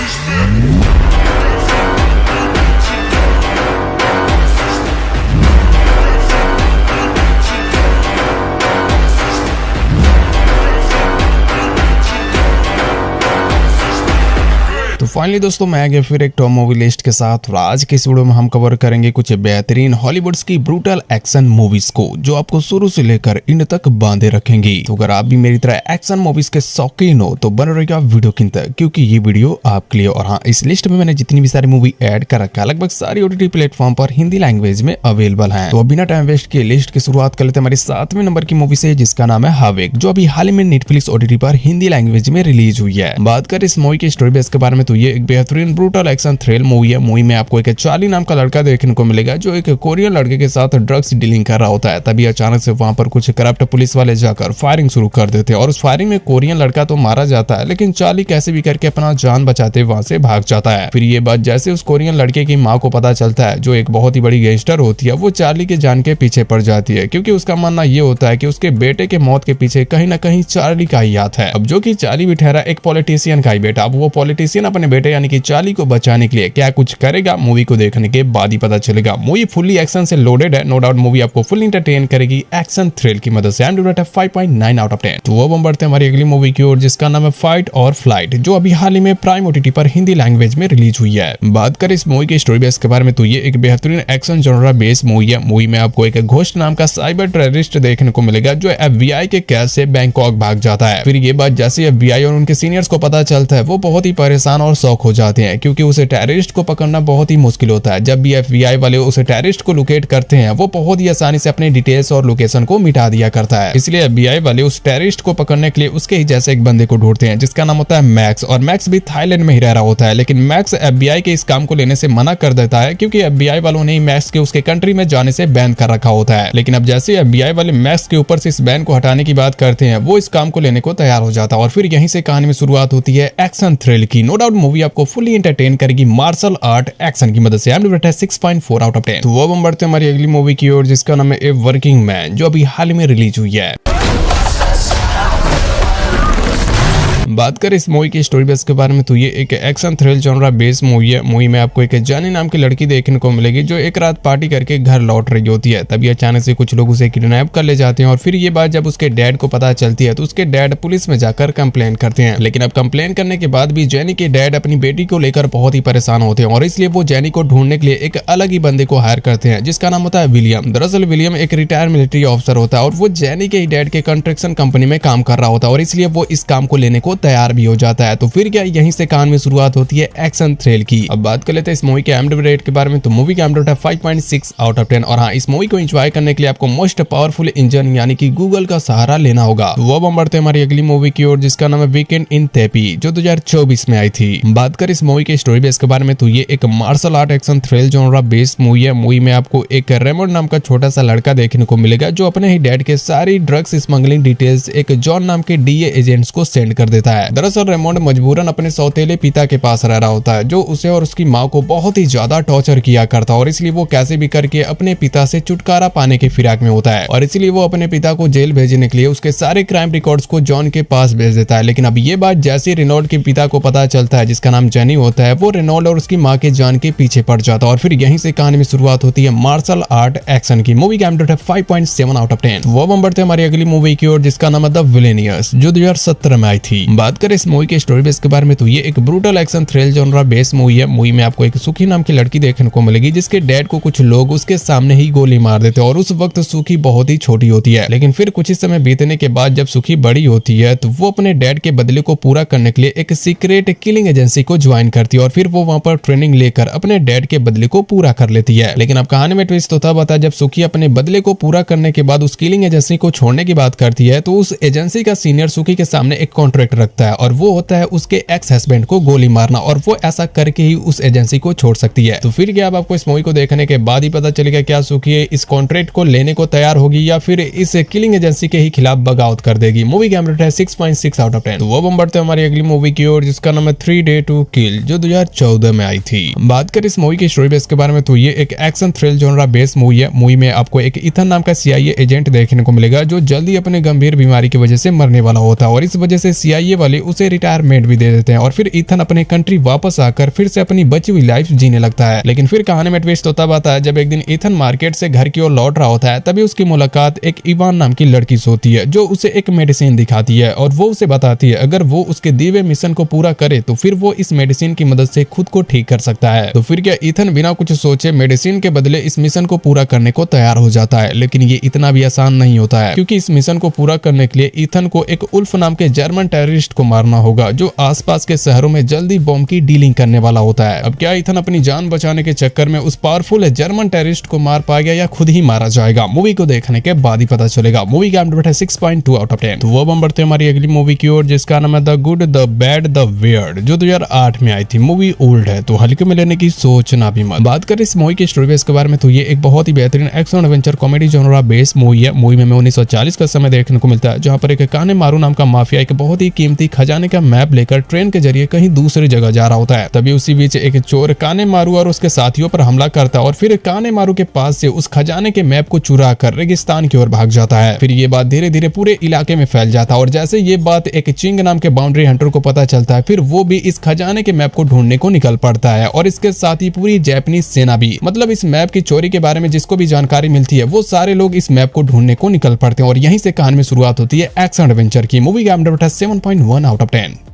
तो फाइनली दोस्तों मैं आ गया फिर एक टॉप मूवी लिस्ट के साथ और आज के इस वीडियो में हम कवर करेंगे कुछ बेहतरीन हॉलीवुड की ब्रूटल एक्शन मूवीज को जो आपको शुरू से लेकर इन तक बांधे रखेंगी। तो अगर आप भी मेरी तरह एक्शन मूवीज के शौकीन हो तो बने रहेगा वीडियो के अंत तक क्योंकि ये वीडियो आपके लिए। और हाँ, इस लिस्ट में मैंने जितनी भी सारी मूवी ऐड कर रखा है लगभग सारी OTT प्लेटफॉर्म पर हिंदी लैंग्वेज में अवेलेबल है। तो बिना टाइम वेस्ट के लिस्ट की शुरुआत कर लेते हैं हमारी 7वें नंबर की मूवी से जिसका नाम है हावेक, जो अभी हाल ही में नेटफ्लिक्स OTT पर हिंदी लैंग्वेज में रिलीज हुई है। बात कर इस मूवी की स्टोरी बेस के बारे में तो ये एक बेहतरीन ब्रूटल एक्शन थ्रिल मूवी है। मूवी में आपको एक चार्ली नाम का लड़का देखने को मिलेगा जो एक कोरियन लड़के के साथ ड्रग्स डीलिंग कर रहा होता है। तभी अचानक से वहां पर कुछ करप्ट पुलिस वाले जाकर फायरिंग शुरू कर देते हैं और उस फायरिंग में कोरियन लड़का तो मारा जाता है लेकिन चार्ली कैसे भी करके अपना जान बचाते वहां से भाग जाता है। फिर ये बात जैसे उस कोरियन लड़के की माँ को पता चलता है जो एक बहुत ही बड़ी गैंगस्टर होती है, वो चार्ली के जान के पीछे पड़ जाती है क्योंकि उसका मानना ये होता है कि उसके बेटे के मौत के पीछे कहीं ना कहीं चार्ली का ही हाथ है। अब जो कि चार्ली भी ठहरा एक पॉलिटिशियन का ही बेटा, अब वो पॉलिटिशियन अपने बेटे यानी कि चार्ली को बचाने के लिए क्या कुछ करेगा मूवी को देखने के बाद ही पता चलेगा। मूवी फुल्ली एक्शन से लोडेड है, नो डाउट मूवी आपको फुल एंटरटेन करेगी एक्शन थ्रिल की मदद से। 5.9 आउट ऑफ 10। तो वो हम बढ़ते हैं हमारी अगली मूवी की ओर जिसका नाम है फाइट और फ्लाइट, जो अभी हाल ही में प्राइम OTT पर हिंदी लैंग्वेज में रिलीज हुई है। बात करें इस मूवी की स्टोरी बेस के बारे में तो ये एक बेहतरीन एक्शन जॉनरा बेस मूवी है। मूवी में आपको एक घोस्ट नाम का साइबर टेररिस्ट देखने को मिलेगा जो FBI के कैद से बैंकॉक भाग जाता है। फिर ये बात जैसे FBI और उनके सीनियर्स को पता चलता है वो बहुत ही परेशान और शौक हो जाते हैं क्योंकि उसे टेररिस्ट को पकड़ना बहुत ही मुश्किल होता है। जब भी FBI वाले उस टेररिस्ट को लोकेट करते हैं वो बहुत ही आसानी से अपने डिटेल्स और लोकेशन को मिटा दिया करता है। इसलिए FBI वाले उस टेररिस्ट को पकड़ने के लिए उसके ही जैसे एक बंदे को ढूंढते हैं जिसका नाम होता है मैक्स। और मैक्स भी थाईलैंड में ही रह रहा होता है लेकिन मैक्स FBI के इस काम को लेने से मना कर देता है क्योंकि FBI वालों ने मैक्स के उसके कंट्री में जाने से बैन कर रखा होता है। लेकिन अब जैसे FBI वाले मैक्स के ऊपर से इस बैन को हटाने की बात करते हैं वो इस काम को लेने को तैयार हो जाता है और फिर यहीं से कहानी में शुरुआत होती है एक्शन थ्रिल की। नो डाउट मूवी आपको फुली एंटरटेन करेगी मार्शल आर्ट एक्शन की मदद से। 6.4 आउट ऑफ 10। तो वो हम बढ़ते हैं हमारी अगली मूवी की ओर जिसका नाम है ए वर्किंग मैन, जो अभी हाल ही में रिलीज हुई है। बात करें इस मूवी की स्टोरी बेस के बारे में तो ये एक action thrill genre base movie है। मूवी में आपको एक जानी नाम की लड़की देखने को मिलेगी जो एक रात पार्टी करके घर लौट रही होती है। तभी अचानक से कुछ लोग उसे किडनैप कर ले जाते हैं और फिर ये बात जब उसके डैड को पता चलती है तो उसके डैड पुलिस में जाकर कंप्लेन करते हैं। लेकिन अब कंप्लेन करने के बाद भी जेनी के डैड अपनी बेटी को लेकर बहुत ही परेशान होते हैं और इसलिए वो जेनी को ढूंढने के लिए एक अलग ही बंदे को हायर करते हैं जिसका नाम होता है विलियम। दरअसल विलियम एक रिटायर्ड मिलिट्री ऑफिसर होता है और वो जेनी के डैड के कंस्ट्रक्शन कंपनी में काम कर रहा होता है और इसलिए वो इस काम को लेने को तैयार भी हो जाता है। तो फिर क्या यहीं से कहानी में शुरुआत होती है एक्शन थ्रिल की। अब बात कर लेते हैं इस मूवी के IMDb रेट के बारे में तो मूवी का IMDb है 5.6 आउट ऑफ 10। और हाँ, इस मूवी को एंजॉय करने के लिए आपको मोस्ट पावरफुल इंजन यानी कि गूगल का सहारा लेना होगा। तो वो हम बढ़ते हैं हमारी अगली मूवी की ओर जिसका नाम है वीकेंड इन तेपी, जो 2024 में आई थी। बात कर इस मूवी की स्टोरी बेस के बारे में तो ये एक martial art action thrill genre based movie है। मूवी में आपको एक रेमंड नाम का छोटा सा लड़का देखने को मिलेगा जो अपने ही डैड के सारी ड्रग्स स्मगलिंग डिटेल्स एक जॉन नाम के DA एजेंट्स को सेंड कर देता है। दरअसल रेमंड मजबूरन अपने सौतेले पिता के पास रह रहा होता है जो उसे और उसकी माँ को बहुत ही ज्यादा टॉर्चर किया करता है और इसलिए वो कैसे भी करके अपने पिता से छुटकारा पाने की फिराक में होता है और इसलिए वो अपने पिता को जेल भेजने के लिए उसके सारे क्राइम रिकॉर्ड्स को जॉन के पास भेज देता है। लेकिन अब ये बात जैसे रेनॉल्ड के पिता को पता चलता है जिसका नाम जेनी होता है, वो रेनॉल्ड और उसकी माँ के जान के पीछे पड़ जाता है और फिर यहीं से कहानी में शुरुआत होती है मार्शल आर्ट एक्शन की। मूवी का IMDb है 5.7 आउट ऑफ 10। वो हम बढ़ते हैं हमारी अगली मूवी की ओर जिसका नाम है द विलेनियस, जो 2017 में आई थी। बात करें इस मूवी के स्टोरी बेस के बारे में तो ये एक brutal action thrill genre base movie है। मूवी में आपको एक सुखी नाम की लड़की देखने को मिलेगी जिसके डैड को कुछ लोग उसके सामने ही गोली मार देते हैं और उस वक्त सुखी बहुत ही छोटी होती है। लेकिन फिर कुछ ही समय बीतने के बाद जब सुखी बड़ी होती है तो वो अपने डैड के बदले को पूरा करने के लिए एक सीक्रेट किलिंग एजेंसी को ज्वाइन करती है और फिर वो वहां पर ट्रेनिंग लेकर अपने डैड के बदले को पूरा कर लेती है। लेकिन अब कहानी में ट्विस्ट तो तब आता है जब सुखी अपने बदले को पूरा करने के बाद उस किलिंग एजेंसी को छोड़ने की बात करती है तो उस एजेंसी का सीनियर सुखी के सामने एक कॉन्ट्रैक्ट रखता है और वो होता है उसके एक्स हस्बैंड को गोली मारना और वो ऐसा करके ही उस एजेंसी को छोड़ सकती है। तो फिर क्या अब आपको इस मूवी को देखने के बाद ही पता चलेगा क्या सुखी इस कॉन्ट्रैक्ट को लेने को तैयार होगी या फिर इस किलिंग एजेंसी के ही खिलाफ बगावत कर देगी। मूवी का IMDb है 6.6 आउट ऑफ 10। तो वो हम बढ़ते हैं हमारी अगली मूवी की ओर जिसका नाम है 3 Day to Kill, जो 2014 में आई थी। बात करें इस मूवी की स्टोरी बेस के बारे में तो ये एक action thrill genre based movie है। मूवी में आपको एक इथन नाम का CIA एजेंट देखने को मिलेगा जो जल्दी अपने गंभीर बीमारी की वजह से मरने वाला होता है और इस वजह से CIA वाले उसे रिटायरमेंट भी दे देते हैं और फिर ईथन अपने कंट्री वापस आकर फिर से अपनी बची हुई लाइफ जीने लगता है। लेकिन फिर कहानी में ट्विस्ट तो तब आता है जब एक दिन ईथन मार्केट से घर की ओर लौट रहा होता है। तभी उसकी मुलाकात एक इवान नाम की लड़की से होती है जो उसे एक मेडिसिन दिखाती है और वो उसे बताती है अगर वो उसके दिए हुए मिशन को पूरा करे तो फिर वो इस मेडिसिन की मदद से खुद को ठीक कर सकता है। तो फिर क्या ईथन बिना कुछ सोचे मेडिसिन के बदले इस मिशन को पूरा करने को तैयार हो जाता है। लेकिन ये इतना भी आसान नहीं होता है क्योंकि इस मिशन को पूरा करने के लिए ईथन को एक उल्फ नाम के जर्मन टेररिस्ट को मारना होगा जो आसपास के शहरों में जल्दी बॉम्ब की डीलिंग करने वाला होता है। अब क्या ईथन अपनी जान बचाने के चक्कर में उस पावरफुल जर्मन टेररिस्ट को मार पाएगा या खुद ही मारा जाएगा, मूवी को देखने के बाद ही पता चलेगा। मूवी का एमडी है 6.2 आउट ऑफ 10। तो वो हम बढ़ते हैं हमारी अगली मूवी की ओर जिसका नाम है the good the bad the weird जो 2008 में आई थी। मूवी ओल्ड है तो हल्के में लेने की सोचना भी मत। बात करें इस मूवी की स्टोरी बेस के बारे में तो ये एक बहुत ही बेहतरीन action adventure comedy genre based movie है। मूवी में 1940 का समय देखने को मिलता है जहां पर एक कानेमारू नाम का माफिया एक बहुत ही कीमती खजाने का मैप लेकर ट्रेन के जरिए कहीं दूसरी जगह जा रहा होता है। तभी उसी बीच एक चोर कानेमारू और उसके साथियों पर हमला करता है और फिर कानेमारू के पास से उस खजाने के मैप को चुरा कर रेगिस्तान की ओर भाग जाता है। फिर ये बात धीरे धीरे पूरे इलाके में फैल जाता है और जैसे ये बात एक चिंग नाम के बाउंड्री हंटर को पता चलता है फिर वो भी इस खजाने के मैप को ढूंढने को निकल पड़ता है और इसके साथ ही पूरी जापानीज सेना भी। मतलब इस मैप की चोरी के बारे में जिसको भी जानकारी मिलती है वो सारे लोग इस मैप को ढूंढने को निकल पड़ते हैं और यहीं से कहानी में शुरुआत होती है एक्शन एडवेंचर की। मूवी का एमडी है 7.1 आउट ऑफ 10।